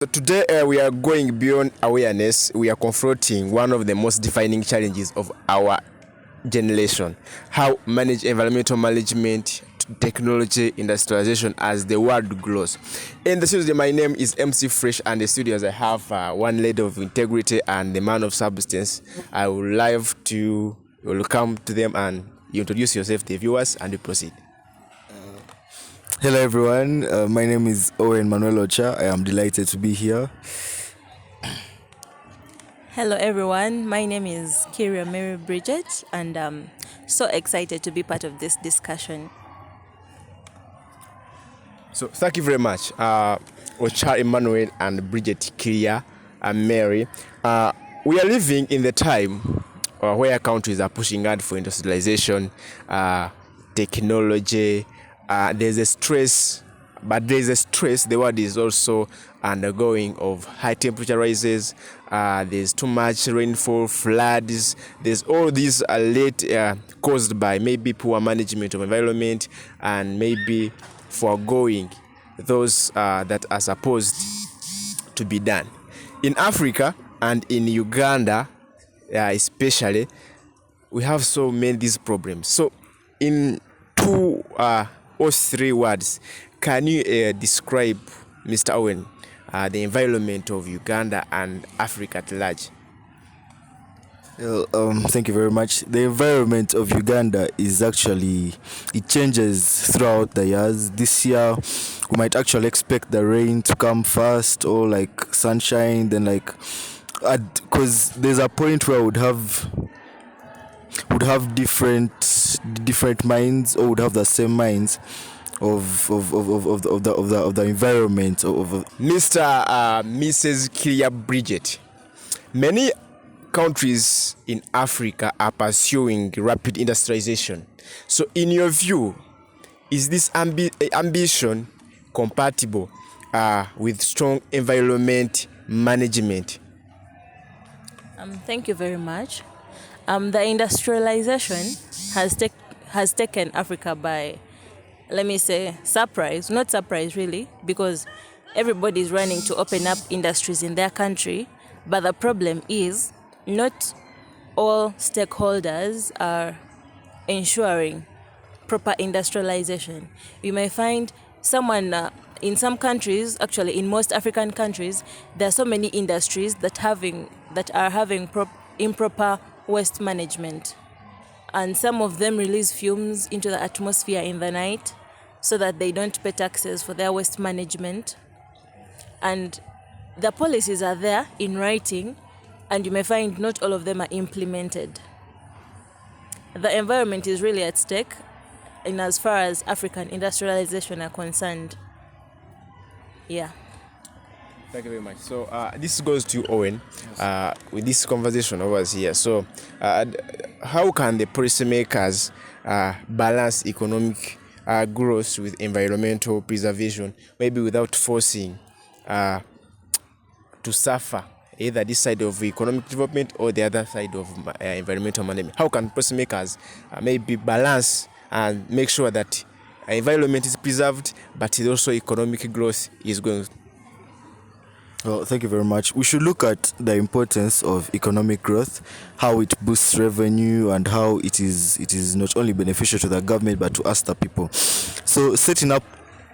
So today we are going beyond awareness. We are confronting one of the most defining challenges of our generation: how manage environmental management, technology, industrialization as the world grows. In the studio, my name is MC Fresh, and the studios I have one lady of integrity and the man of substance. I would love to welcome to them, and you introduce yourself to the viewers and you proceed. Hello everyone, my name is Owen Manuel Ocha. I am delighted to be here. Hello everyone, my name is Mary Bridget and I'm so excited to be part of this discussion. So thank you very much, Ocha Emmanuel and Bridget Kiria and Mary. We are living in the time where countries are pushing hard for industrialization, technology. There's a stress, but there's a stress. The world is also undergoing of high temperature rises. There's too much rainfall, floods. There's all these late caused by maybe poor management of environment and maybe foregoing those that are supposed to be done. In Africa and in Uganda, especially, we have so many these problems. So, in two or three words, can you describe, Mr. Owen, the environment of Uganda and Africa at large? Thank you very much. The environment of Uganda is actually, it changes throughout the years. This year, we might actually expect the rain to come first, or like sunshine, then like, because there's a point where would have different minds, or would have the same minds of the environment of Mr. Mrs. Kiria Bridget, many countries in Africa are pursuing rapid industrialization. So, in your view, is this ambition compatible with strong environment management? Thank you very much. The industrialization has taken Africa by, let me say, surprise. Not surprise really, because everybody is running to open up industries in their country. But the problem is not all stakeholders are ensuring proper industrialization. You may find someone in some countries, actually in most African countries, there are so many industries that are having improper waste management, and some of them release fumes into the atmosphere in the night so that they don't pay taxes for their waste management. And the policies are there in writing, and you may find not all of them are implemented. The environment is really at stake in as far as African industrialization are concerned. Yeah. Thank you very much. So this goes to Owen with this conversation over here. So how can the policymakers balance economic growth with environmental preservation, maybe without forcing to suffer either this side of economic development or the other side of environmental management? How can policymakers maybe balance and make sure that environment is preserved, but also economic growth is going? Well, thank you very much. We should look at the importance of economic growth, how it boosts revenue, and how it is not only beneficial to the government but to us the people. So setting up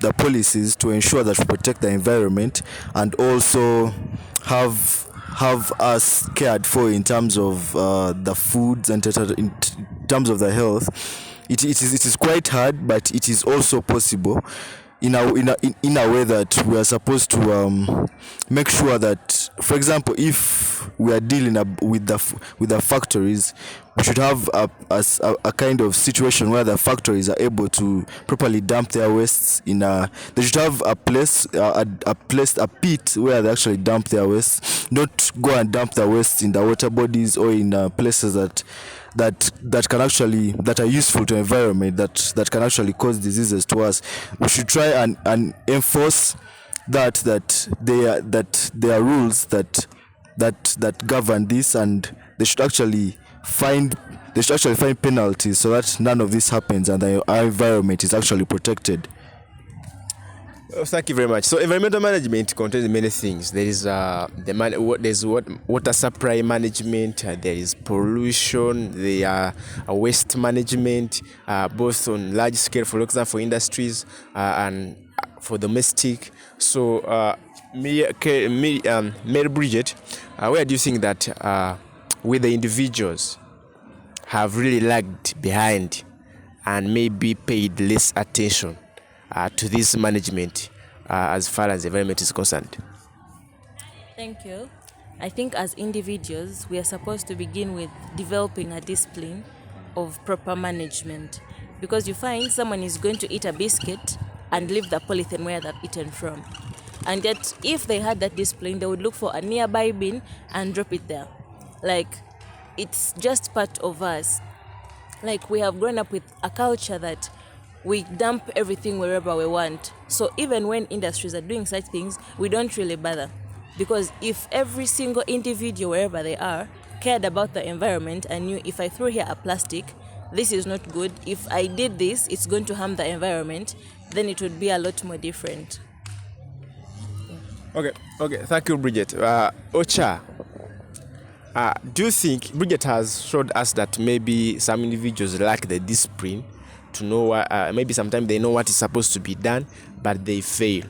the policies to ensure that we protect the environment and also have us cared for in terms of the foods and in terms of the health. It is quite hard, but it is also possible in a way that we are supposed to make sure that, for example, if we are dealing with the factories, we should have a kind of situation where the factories are able to properly dump their wastes they should have a pit where they actually dump their wastes, not go and dump their wastes in the water bodies or in places that are useful to environment, that can actually cause diseases to us. We should try and enforce that there are rules that govern this, and they should actually find penalties so that none of this happens and our environment is actually protected. Thank you very much. So environmental management contains many things. There is water supply management. There is pollution. There are waste management, both on large scale, for example, for industries and for domestic. So, Mary Bridget, where do you think that we the individuals have really lagged behind and maybe paid less attention to this management as far as the environment is concerned? Thank you. I think as individuals, we are supposed to begin with developing a discipline of proper management, because you find someone is going to eat a biscuit and leave the polythene where they've eaten from. And yet, if they had that discipline, they would look for a nearby bin and drop it there. Like, it's just part of us. Like, we have grown up with a culture that we dump everything wherever we want. So even when industries are doing such things, we don't really bother. Because if every single individual, wherever they are, cared about the environment and knew, if I throw here a plastic, this is not good. If I did this, it's going to harm the environment, then it would be a lot more different. Okay. Thank you, Bridget. Ocha, do you think Bridget has showed us that maybe some individuals lack the discipline to know what, maybe sometimes they know what is supposed to be done, but they fail?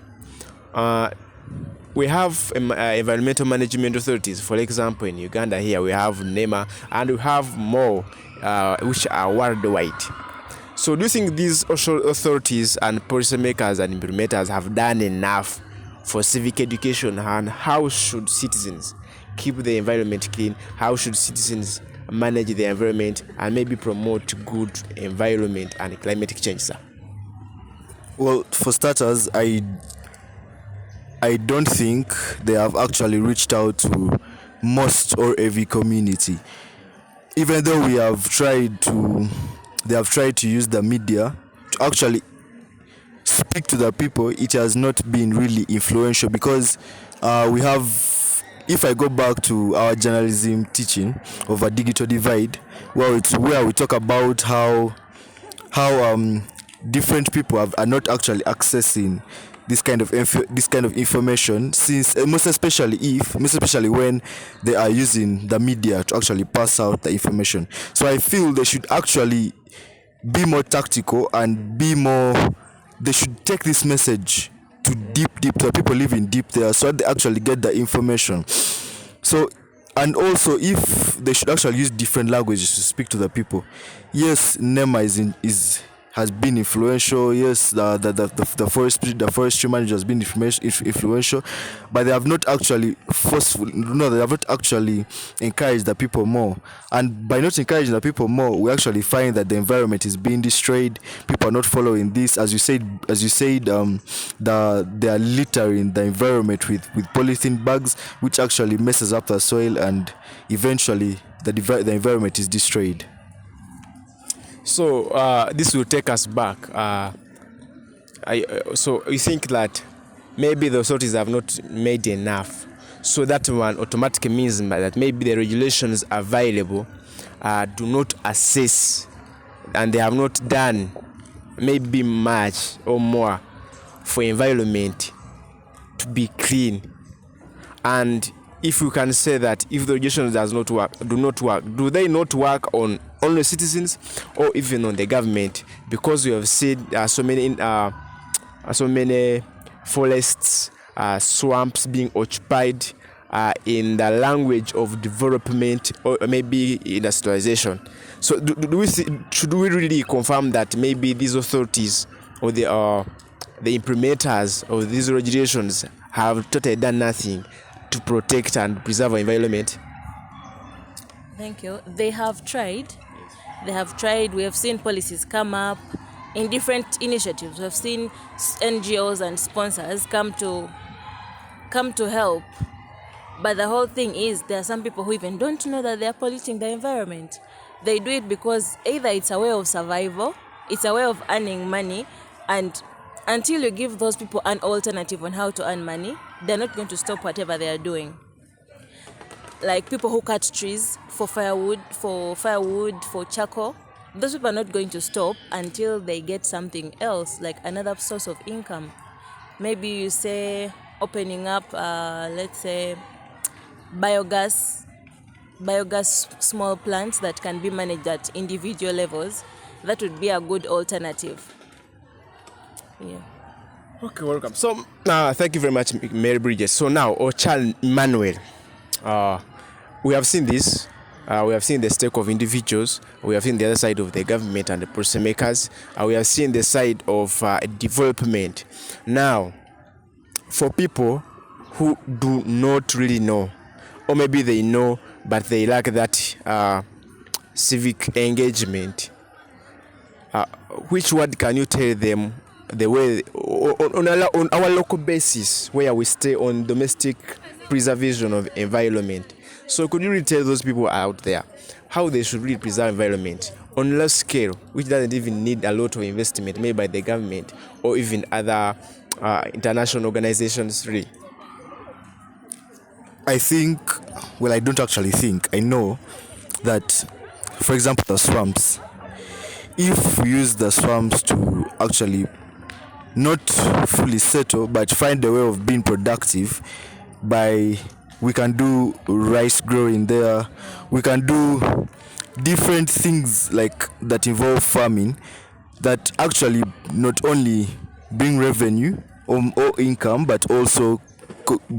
We have environmental management authorities. For example, in Uganda here, we have NEMA, and we have more which are worldwide. So do you think these authorities and policymakers and implementers have done enough for civic education, and how should citizens keep the environment clean? How should citizens manage the environment and maybe promote good environment and climate change, sir? Well, for starters, I don't think they have actually reached out to most or every community. Even though they have tried to use the media to actually speak to the people, it has not been really influential, because we have, if I go back to our journalism teaching of a digital divide, where we talk about how different people are not actually accessing this kind of information, since most especially when they are using the media to actually pass out the information. So I feel they should actually be more tactical and they should take this message to deep to the people living deep there, so that they actually get the information. So, and also, if they should actually use different languages to speak to the people. Yes, NEMA has been influential. Yes, the forestry manager has been influential, but they have not actually they have not actually encouraged the people more. And by not encouraging the people more, we actually find that the environment is being destroyed. People are not following this. As you said, they are littering the environment with polythene bags, which actually messes up the soil, and eventually the environment is destroyed. So this will take us back. So you think that maybe the authorities have not made enough. So that one automatically means that maybe the regulations available do not assess, and they have not done maybe much or more for environment to be clean. And if you can say that if the regulations do they not work on only citizens or even on the government? Because we have seen so many forests, swamps being occupied in the language of development or maybe industrialization. So should we really confirm that maybe these authorities or the implementers of these regulations have totally done nothing to protect and preserve our environment? Thank you. They have tried. We have seen policies come up in different initiatives. We have seen NGOs and sponsors come to help. But the whole thing is, there are some people who even don't know that they are polluting the environment. They do it because either it's a way of survival, it's a way of earning money, and until you give those people an alternative on how to earn money, they're not going to stop whatever they are doing. Like people who cut trees for firewood, for charcoal, those people are not going to stop until they get something else, like another source of income. maybe you say opening up, let's say, biogas small plants that can be managed at individual levels. That would be a good alternative. Yeah. Okay, welcome. So, thank you very much, Mary Bridget. So now, Ochan Manuel, we have seen this. We have seen the stake of individuals. We have seen the other side of the government and the policymakers. We have seen the side of development. Now, for people who do not really know, or maybe they know but they lack that civic engagement, which word can you tell them the way on our local basis where we stay on domestic preservation of environment? So could you really tell those people out there how they should really preserve environment on a large scale, which doesn't even need a lot of investment made by the government or even other international organizations really? I think, well, I don't actually think, I know that, for example, the swamps, if we use the swamps to actually not fully settle but find a way of being productive, we can do rice growing there, we can do different things like that involve farming that actually not only bring revenue or income but also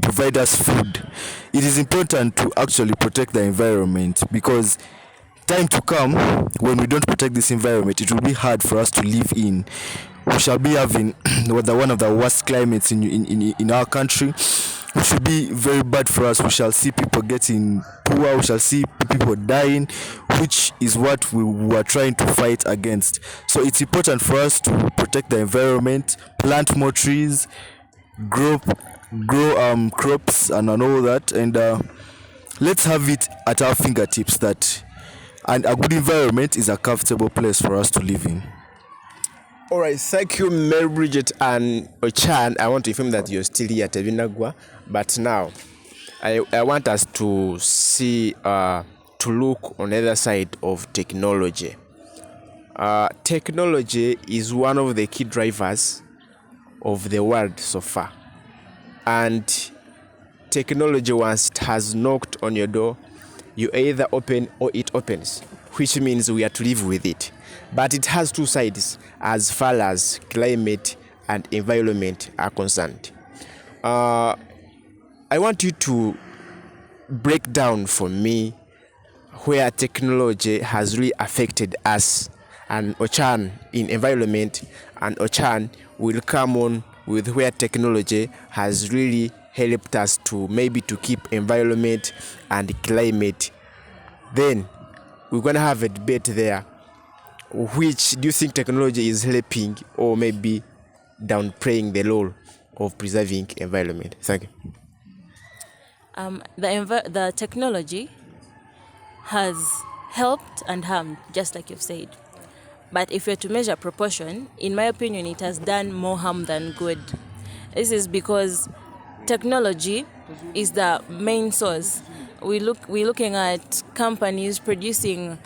provide us food. It is important to actually protect the environment, because time to come when we don't protect this environment, it will be hard for us to live in. We shall be having one of the worst climates in our country, which will be very bad for us. We shall see people getting poor, we shall see people dying, which is what we were trying to fight against. So it's important for us to protect the environment, plant more trees, grow crops and all that, and let's have it at our fingertips that and a good environment is a comfortable place for us to live in. All right, thank you, Mary Bridget and Ochan. I want to inform that you're still here at Ebinagwa, but now I want us to see to look on the other side of technology. Technology is one of the key drivers of the world so far. And technology, once it has knocked on your door, you either open or it opens, which means we have to live with it. But it has two sides as far as climate and environment are concerned. I want you to break down for me where technology has really affected us, and Ochan in environment, and Ochan will come on with where technology has really helped us to maybe to keep environment and climate. Then we're going to have a debate there. Which do you think technology is helping or maybe downplaying the role of preserving environment? Thank you. The technology has helped and harmed, just like you've said. But if you're to measure proportion, in my opinion, it has done more harm than good. This is because technology is the main source. We're looking at companies producing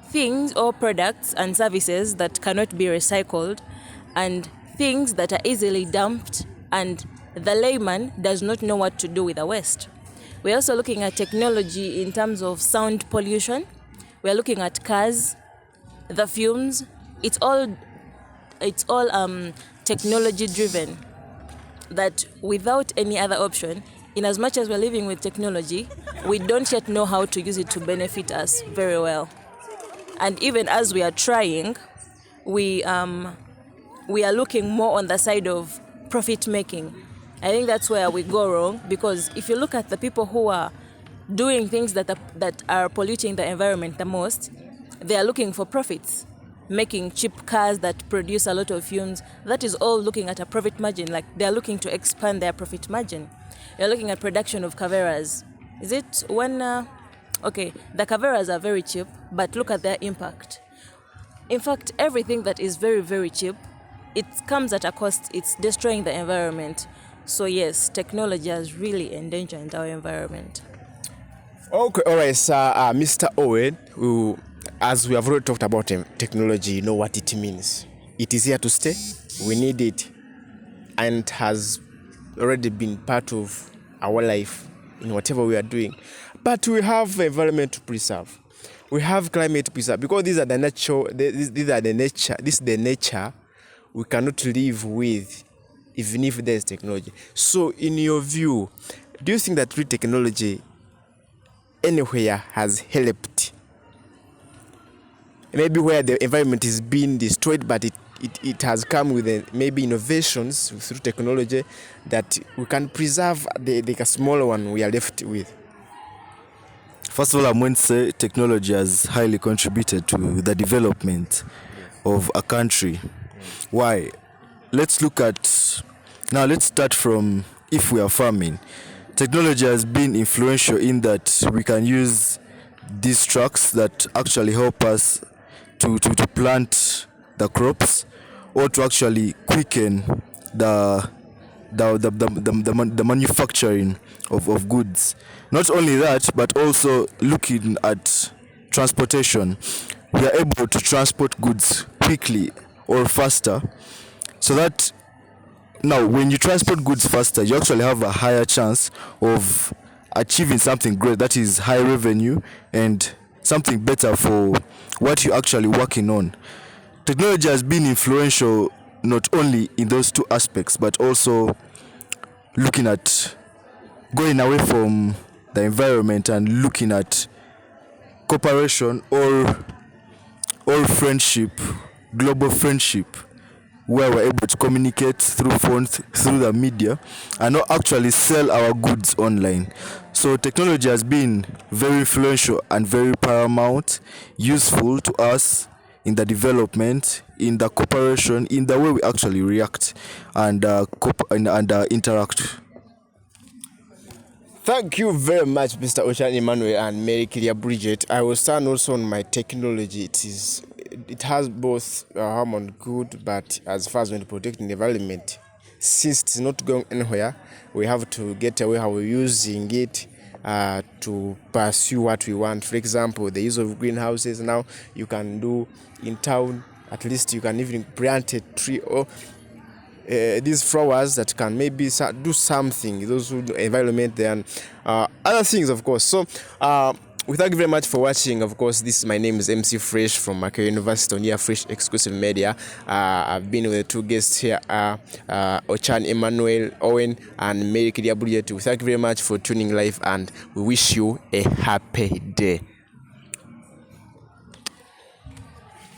things or products and services that cannot be recycled, and things that are easily dumped, and the layman does not know what to do with the waste. We're also looking at technology in terms of sound pollution. We're looking at cars, the fumes. It's all technology driven, that without any other option, in as much as we're living with technology, we don't yet know how to use it to benefit us very well. And even as we are trying, we are looking more on the side of profit making. I think that's where we go wrong, because if you look at the people who are doing things that are polluting the environment the most, they are looking for profits, making cheap cars that produce a lot of fumes. That is all looking at a profit margin, like they are looking to expand their profit margin. You're looking at production of caveras. Is it when... Okay, the caveras are very cheap, but look at their impact. In fact, everything that is very, very cheap, it comes at a cost. It's destroying the environment. So yes, technology has really endangered our environment. Okay, all right, sir. Mr. Owen, who, as we have already talked about technology, you know what it means. It is here to stay. We need it. and it has already been part of our life in whatever we are doing. But we have environment to preserve. We have climate to preserve, because these are the natural. These are the nature. This is the nature we cannot live with, even if there is technology. So, in your view, do you think that real technology anywhere has helped? Maybe where the environment is being destroyed, but it has come with maybe innovations through technology that we can preserve the smaller one we are left with. First of all, I'm going to say technology has highly contributed to the development of a country. Why? Let's start from if we are farming. Technology has been influential in that we can use these trucks that actually help us to plant the crops, or to actually quicken the manufacturing of goods. Not only that, but also looking at transportation. We are able to transport goods quickly or faster, so that now when you transport goods faster, you actually have a higher chance of achieving something great, that is high revenue and something better for what you're actually working on. Technology has been influential not only in those two aspects, but also looking at going away from the environment and looking at cooperation or friendship, global friendship, where we're able to communicate through phones, through the media, and not actually sell our goods online. So technology has been very influential and very paramount, useful to us in the development, in the cooperation, in the way we actually react and interact. Thank you very much, Mr. Ochan Emmanuel and Makerere Bridget. I will stand also on my technology. It has both harm and good, but as far as when protecting the environment, since it's not going anywhere, we have to get away how we're using it to pursue what we want. For example, the use of greenhouses now you can do in town. At least you can even plant a tree or these flowers that can maybe do something, those who do environment and other things, of course. So we thank you very much for watching. Of course, my name is MC Fresh from Makerere University on here, Fresh Exclusive Media. I've been with the two guests here, Ochan Emmanuel Owen and Makerere Bridget. We thank you very much for tuning live, and we wish you a happy day.